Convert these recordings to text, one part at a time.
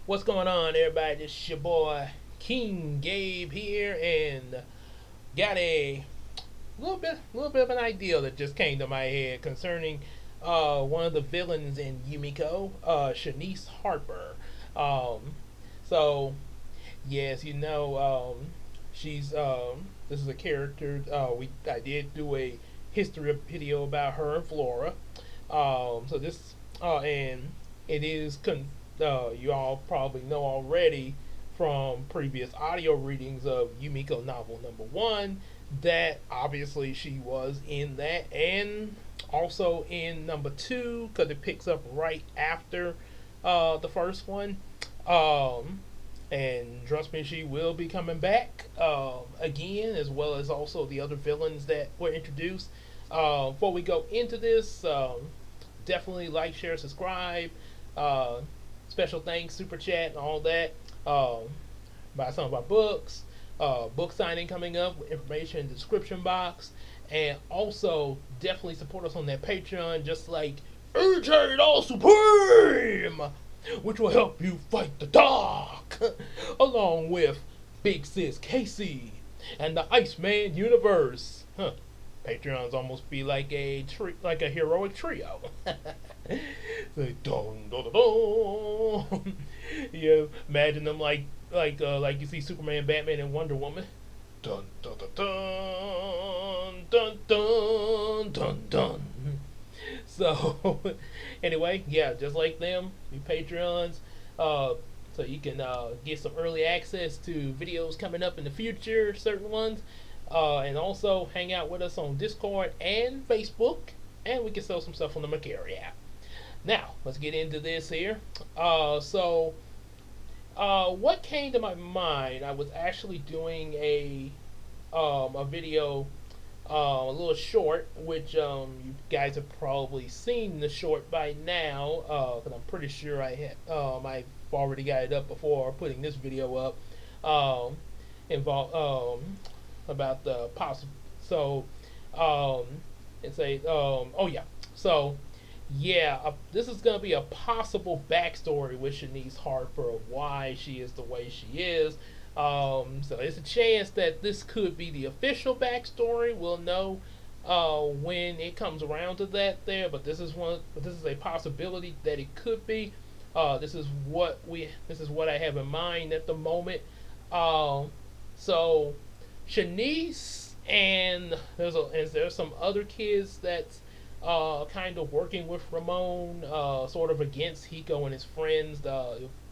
What's going on, everybody? This is your boy King Gabe here, and got a little bit of an idea that just came to my head concerning one of the villains in Yumiko, Shanice Harper. Um, so yes, she's this is a character. I did do a history video about her and Flora. So this and it is you all probably know already from previous audio readings of Yumiko novel number one that obviously she was in that, and also in number two because it picks up right after the first one. Um, and trust me, she will be coming back again, as well as also the other villains that were introduced. Before we go into this, definitely like, share, subscribe. Uh, Special thanks, super chat, and all that. Buy some of our books. Book signing coming up. Information in the description box. And also, definitely support us on that Patreon, just like AJ All Supreme, which will help you fight the dark, along with Big Sis Casey and the Iceman universe. Huh. Patreons almost be like like a heroic trio. Like dun dun dun dun. Yeah, imagine them like you see Superman, Batman, and Wonder Woman. Dun dun dun dun dun dun dun dun. So anyway, yeah, just like them, be Patreons. So you can get some early access to videos coming up in the future, certain ones, and also hang out with us on Discord and Facebook, and we can sell some stuff on the Macari app. Now let's get into this here. What came to my mind? I was actually doing a video, a little short, which you guys have probably seen the short by now, because I'm pretty sure I've already got it up before putting this video up. Involve About the possible. So, and say, oh yeah. So, yeah, this is gonna be a possible backstory with Shanice Harper of why she is the way she is. So there's a chance that this could be the official backstory. We'll know when it comes around to that there, but this is a possibility that it could be. This is what I have in mind at the moment. So Shanice and there's some other kids that's kind of working with Ramon, sort of against Hiko and his friends.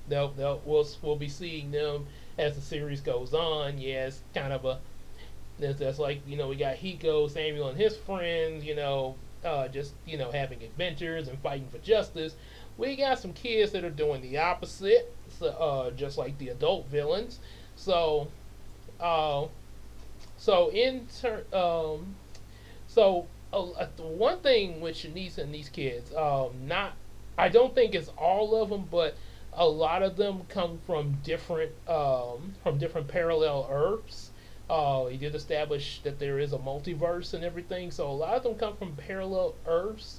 We'll be seeing them as the series goes on. Yeah, it's kind of that's like, we got Hiko, Samuel, and his friends. Just having adventures and fighting for justice. We got some kids that are doing the opposite, so, just like the adult villains. So, uh, so in turn, so one thing with Shanice and these kids, not I don't think it's all of them, but a lot of them come from different parallel Earths. He did establish that there is a multiverse and everything, so a lot of them come from parallel Earths,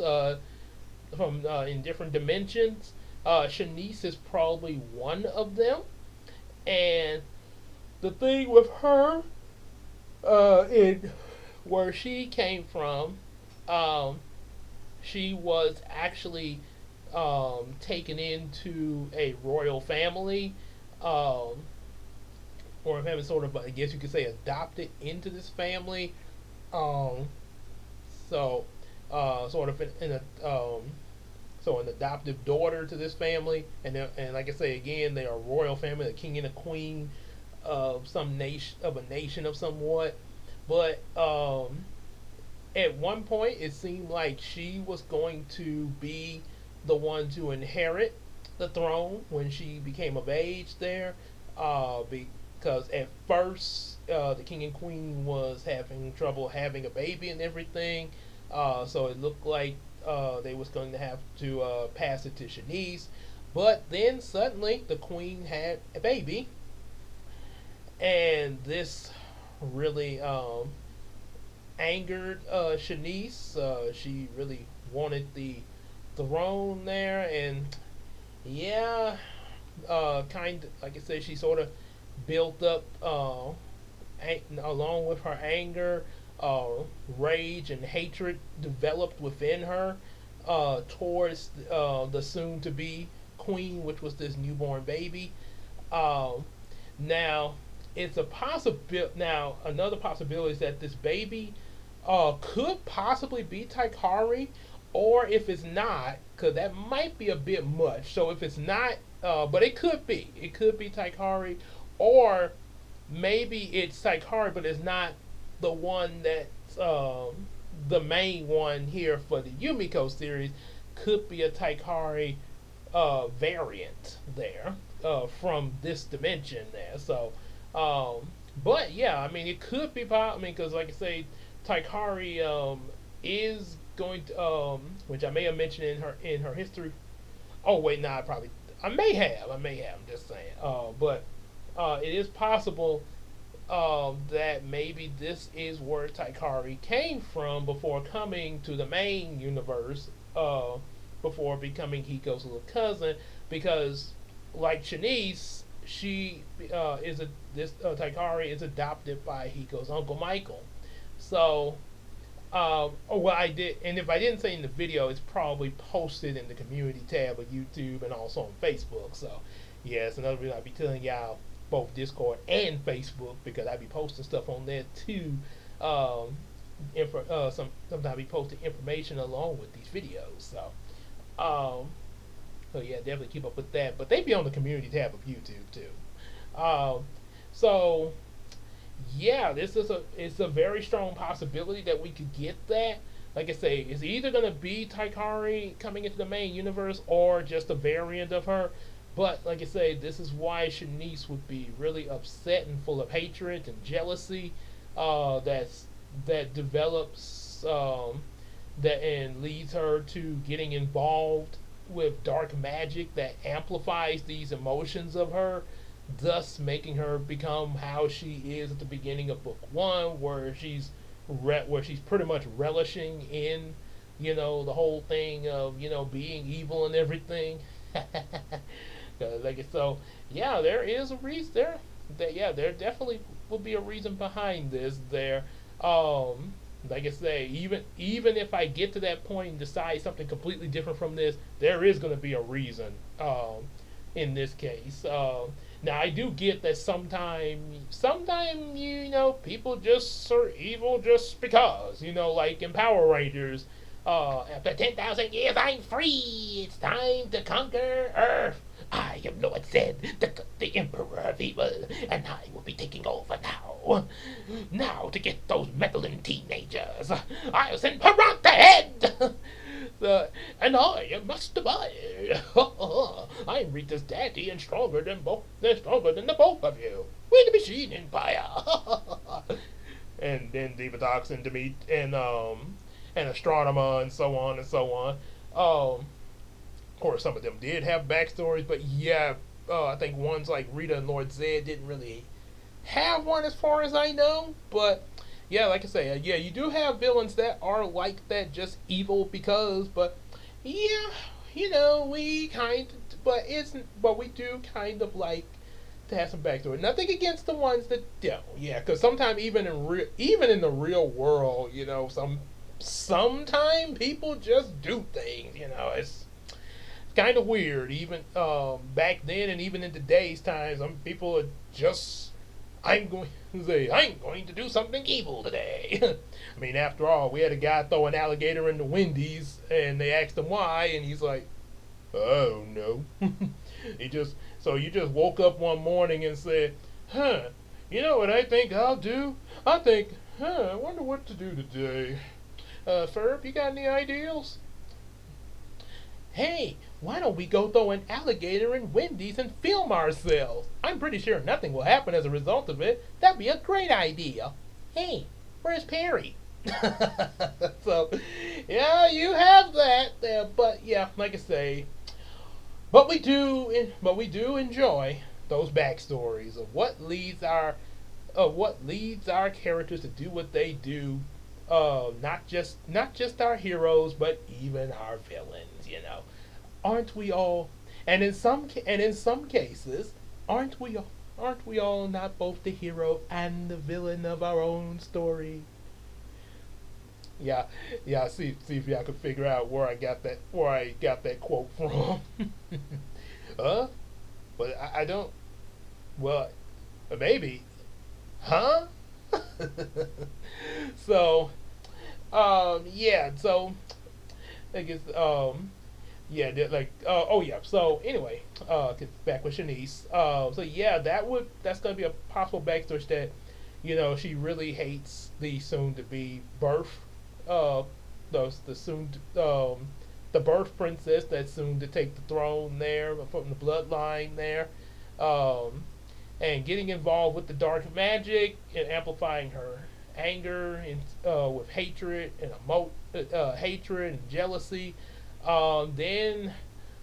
from in different dimensions. Shanice is probably one of them, and the thing with her, in where she came from, um, she was actually taken into a royal family, um, or having sort of, I guess you could say, adopted into this family. Um, so, sort of so an adoptive daughter to this family, and like I say again, they are a royal family, a king and a queen of a nation of somewhat. But at one point, it seemed like she was going to be the one to inherit the throne when she became of age there. Because at first, the king and queen was having trouble having a baby and everything. So it looked like they was going to have to pass it to Shanice. But then suddenly, the queen had a baby, and this really angered Shanice. She really wanted the throne there, and yeah, kind of, like I said, she sort of built up, along with her anger, uh, rage and hatred developed within her towards the soon to be queen, which was this newborn baby. Um, Now, it's a possibility. Now, another possibility is that this baby could possibly be Taikari, or if it's not, because that might be a bit much. So if it's not, but it could be. It could be Taikari, or maybe it's Taikari, but it's not the one that's the main one here for the Yumiko series. Could be a Taikari variant there from this dimension there. So, but yeah, I mean, it could be. I mean, because like I say, Taikari is going to, which I may have mentioned in her history. Oh wait, nah, I may have. I may have. I'm just saying. But it is possible that maybe this is where Taikari came from before coming to the main universe, before becoming Hiko's little cousin. Because, like Shanice, she is a this Taikari is adopted by Hiko's uncle Michael. So, well, I did, and if I didn't say in the video, it's probably posted in the community tab of YouTube and also on Facebook. So, yeah, it's another reason I'll be telling y'all both Discord and Facebook, because I be posting stuff on there too. Sometimes I be posting information along with these videos. Um, so yeah, definitely keep up with that. But they be on the community tab of YouTube too. So yeah, this is it's a very strong possibility that we could get that. Like I say, it's either gonna be Taikari coming into the main universe or just a variant of her. But like I say, this is why Shanice would be really upset and full of hatred and jealousy. That develops that and leads her to getting involved with dark magic that amplifies these emotions of her, thus making her become how she is at the beginning of book one, where she's pretty much relishing in, the whole thing of being evil and everything. So, yeah, there is a reason there. There definitely will be a reason behind this. There, like I say, even if I get to that point and decide something completely different from this, there is going to be a reason. In this case, now I do get that sometimes people just are evil just because like in Power Rangers. After 10,000 years, I'm free. It's time to conquer Earth. I am Lord Zed, the Emperor of Evil, and I will be taking over now. Now to get those meddling teenagers, I'll send Perot ahead. And I am Master Mind. I'm Rita's daddy and stronger than the both of you. We're the Machine Empire. And then Divatox and Demet and Astronomer and so on and so on. Of course, some of them did have backstories, but yeah, I think ones like Rita and Lord Zed didn't really have one as far as I know. But yeah, like I say, yeah, you do have villains that are like that, just evil because. But yeah, we but we do kind of like to have some backstory. Nothing against the ones that don't. Yeah, because sometimes even in the real world, sometimes people just do things. It's kind of weird. Even back then, and even in today's times, some people are just. I'm going to do something evil today. I mean, after all, we had a guy throw an alligator in the Wendy's, and they asked him why, and he's like, "Oh no." You just woke up one morning and said, "Huh, you know what I think I'll do? I think, I wonder what to do today. Ferb, you got any ideas?" "Hey, why don't we go throw an alligator in Wendy's and film ourselves? I'm pretty sure nothing will happen as a result of it. That'd be a great idea. Hey, where's Perry?" So, yeah, you have that there. But yeah, like I say, but we do enjoy those backstories of what leads our characters to do what they do. Not just our heroes, but even our villains. Aren't we all? And in some cases, aren't we all not both the hero and the villain of our own story? Yeah, yeah. See if y'all could figure out where I got that quote from. Huh? But I don't. Well, maybe. Huh? So, yeah. So I guess, yeah, like, oh yeah. So anyway, get back with Shanice. So yeah, that's gonna be a possible backstory that, she really hates the soon to be birth, uh, the soon the birth princess that's soon to take the throne there from the bloodline there, um, and getting involved with the dark magic and amplifying her anger and with hatred and hatred and jealousy. Then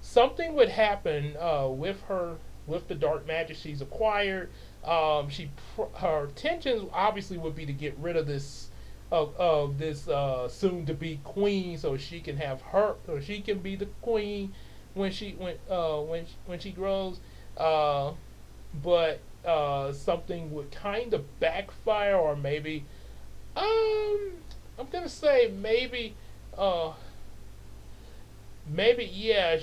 something would happen with her with the dark magic she's acquired. Her intentions obviously would be to get rid of this soon to be queen, so she can have her, so she can be the queen when she grows. Uh, but something would kind of backfire, or maybe, I'm gonna say uh maybe, yeah,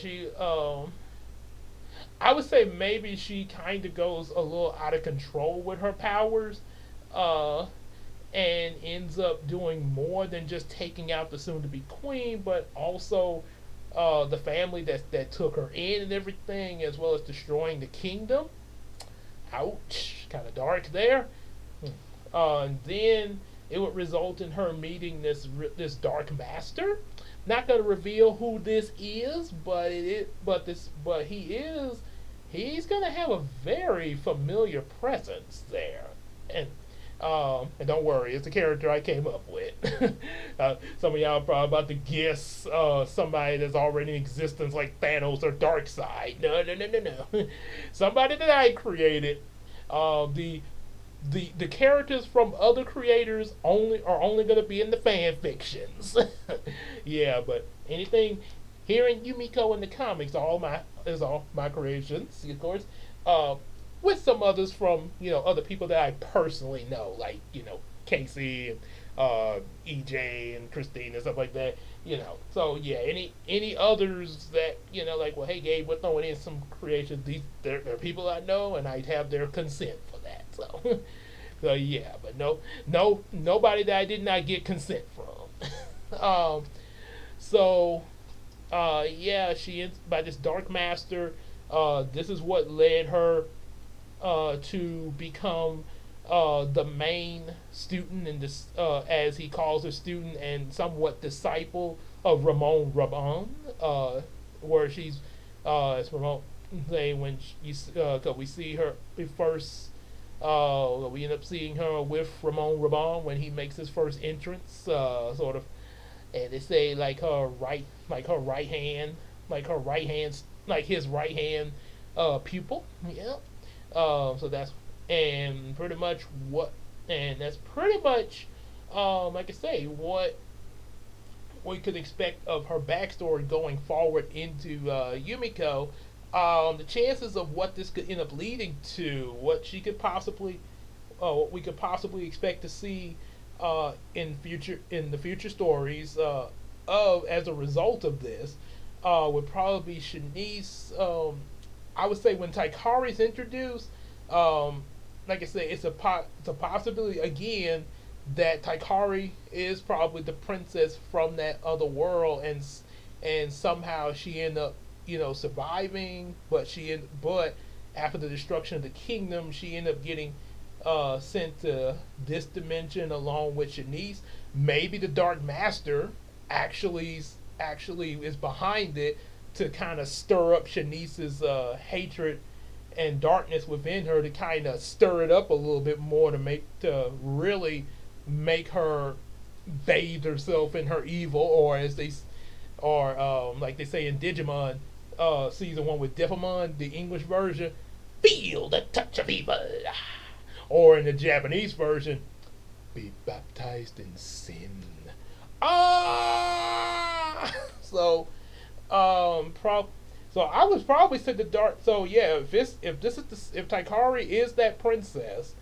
I would say maybe she kind of goes a little out of control with her powers, uh and ends up doing more than just taking out the soon to be queen, but also the family that took her in and everything, as well as destroying the kingdom. Ouch, kind of dark there. And then it would result in her meeting this dark master. Not gonna reveal who this is, but he's gonna have a very familiar presence there. And don't worry, it's a character I came up with. Some of y'all are probably about to guess somebody that's already in existence, like Thanos or Darkseid. No, no, no, no, no. Somebody that I created. The characters from other creators only going to be in the fan fictions. Yeah, but anything here in Yumiko in the comics is all my creations, of course. Uh, with some others from other people that I personally know, like Casey and EJ and Christine and stuff like that. So yeah, any others that like, well, hey Gabe, we're throwing in some creations. They're people I know, and I'd have their consent for that. So so yeah, but nobody that I did not get consent from. So yeah, she ends by this dark master. This is what led her to become the main student in this, as he calls her, student and somewhat disciple of Ramon Raban, where she's, as Ramon say, when we see her first, we end up seeing her with Ramon Raban when he makes his first entrance, sort of, and they say like his right hand pupil, yeah. So that's and pretty much what, and that's pretty much, like I say, what we could expect of her backstory going forward into Yumiko. The chances of what this could end up leading to, what we could possibly expect to see in the future stories of as a result of this, would probably be Shanice. I would say when Taikari's introduced, like I say, it's a possibility again that Taikari is probably the princess from that other world, and somehow she ended up surviving, but after the destruction of the kingdom, she ended up getting sent to this dimension along with Shanice. Maybe the Dark Master actually is behind it to kind of stir up Shanice's hatred and darkness within her, to kind of stir it up a little bit more, to really make her bathe herself in her evil, or like they say in Digimon season 1 with Defamon, the English version, feel the touch of evil, or in the Japanese version, be baptized in sin. Ah, so So I was probably said the dark. So yeah, if Taikari is that princess,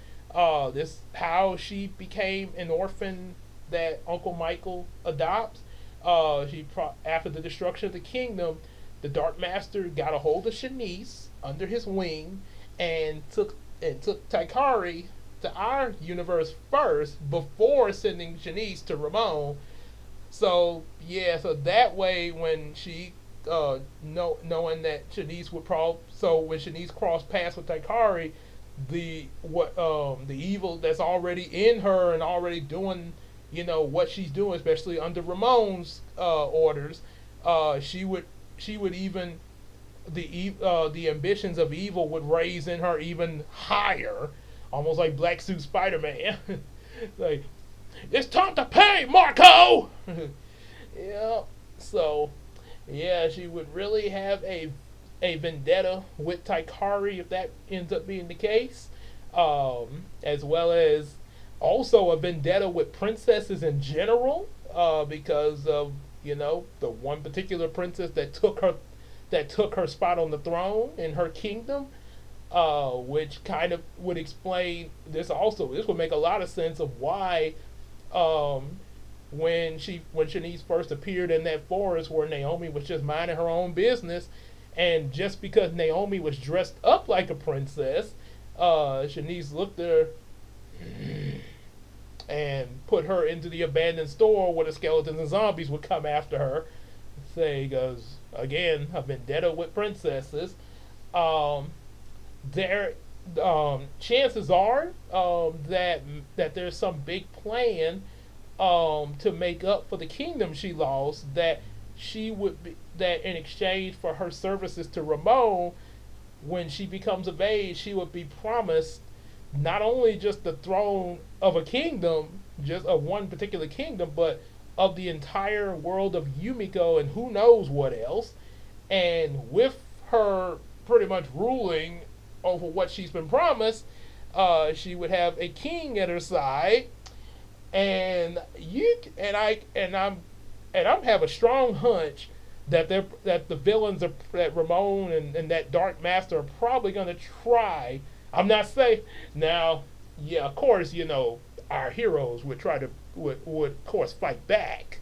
this how she became an orphan that Uncle Michael adopts. After the destruction of the kingdom, the Dark Master got a hold of Shanice under his wing and took Taikari to our universe first before sending Shanice to Ramon. So yeah, so that way when she knowing that Shanice would probably, so when Shanice crossed paths with Taikari, the evil that's already in her and already doing what she's doing, especially under Ramon's orders, she would even the ambitions of evil would raise in her even higher, almost like Black Suit Spider-Man. Like, it's time to pay, Marco. Yeah. So, yeah, she would really have a vendetta with Taikari if that ends up being the case, as well as also a vendetta with princesses in general, because of the one particular princess that took her spot on the throne in her kingdom, which kind of would explain this. Also, this would make a lot of sense of why, when Shanice first appeared in that forest where Naomi was just minding her own business, and just because Naomi was dressed up like a princess, Shanice looked at her and put her into the abandoned store where the skeletons and zombies would come after her. Say, goes again, a vendetta with princesses. There, chances are that there's some big plan to make up for the kingdom she lost. That she would be that in exchange for her services to Ramon, when she becomes of age, she would be promised not only just the throne of a kingdom, just of one particular kingdom, but of the entire world of Yumiko and who knows what else. And with her pretty much ruling over what she's been promised, she would have a king at her side. And I'm have a strong hunch that the villains that Ramon and that Dark Master are probably going to try. I'm not saying now. Yeah, of course, our heroes would of course fight back,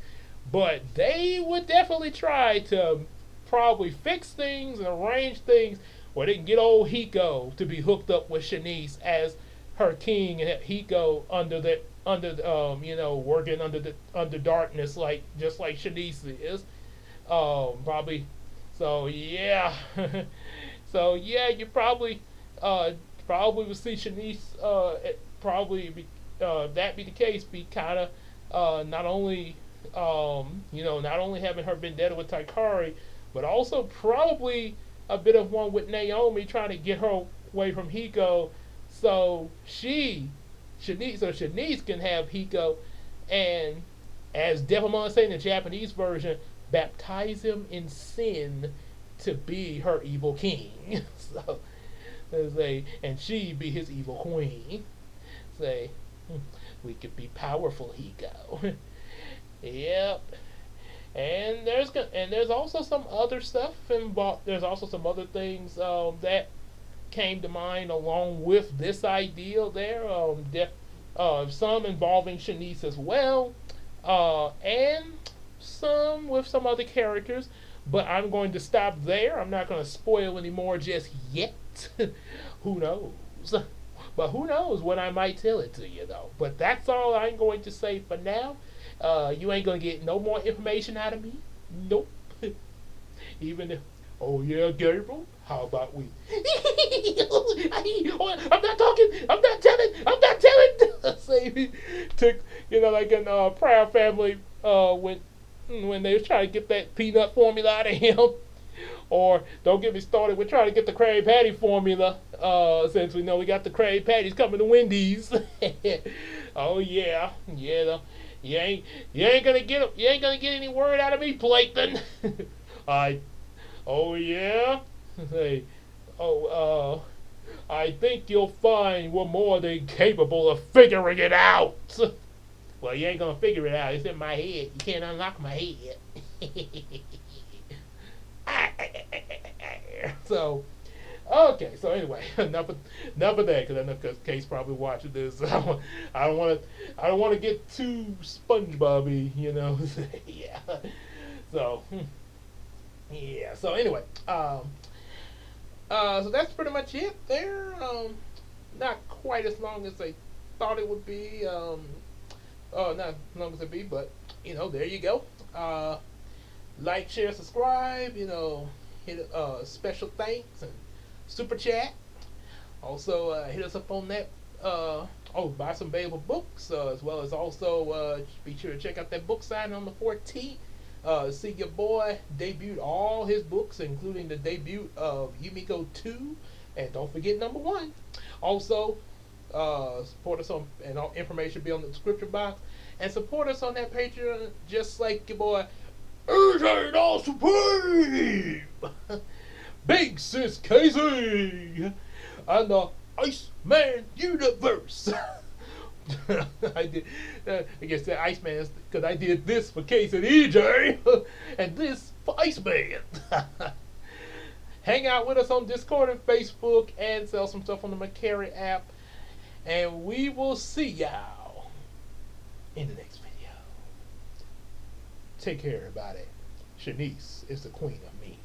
but they would definitely try to probably fix things and arrange things where they can get old Hiko to be hooked up with Shanice as her king, and Hiko working under darkness, just like Shanice is, probably. So yeah, so yeah, you probably will see Shanice, that be the case, be kind of not only not only having her vendetta with Taikari, but also probably a bit of one with Naomi, trying to get her away from Hiko, so Shanice can have Hiko, and as Devilmon said in the Japanese version, baptize him in sin to be her evil king. So and she be his evil queen. Say, we could be powerful, Hiko. Yep. And there's also some other stuff involved. There's also some other things that came to mind along with this idea there. Some involving Shanice as well, and some with some other characters. But I'm going to stop there. I'm not going to spoil any more just yet. Who knows? But who knows when I might tell it to you, though. But that's all I'm going to say for now. You ain't going to get no more information out of me. Nope. Even if, oh yeah, Gabriel, how about we? I'm not talking. I'm not telling. Say, took, like in Proud Family, when they was trying to get that peanut formula out of him. Or don't get me started. We're trying to get the Krabby Patty formula. Since we know we got the Krabby Patties coming to Wendy's. Oh yeah, yeah. You ain't gonna get any word out of me, Plankton. Oh yeah. Hey, I think you'll find we're more than capable of figuring it out. Well, you ain't gonna figure it out. It's in my head. You can't unlock my head. there. So okay, so anyway, enough of that, because I know Case probably watching this. I don't want to get too SpongeBob-y, you know. Yeah. So yeah. So anyway, so that's pretty much it there. Not quite as long as I thought it would be. Not as long as it be, but you know, there you go. Like, share, subscribe. You know, hit special thanks and super chat. Also, hit us up on that. Buy some valuable books, as well as also be sure to check out that book signing on the 14th. See your boy debut all his books, including the debut of Yumiko 2, and don't forget number 1. Also, support us on, and all information will be on the description box, and support us on that Patreon, just like your boy AJ All Supreme, Big Sis Casey, and the Iceman Universe. I did. I guess the Iceman is because I did this for Case and EJ, and this for Iceman. Hang out with us on Discord and Facebook, and sell some stuff on the Macari app. And we will see y'all in the next video. Take care, everybody. Shanice is the queen of me.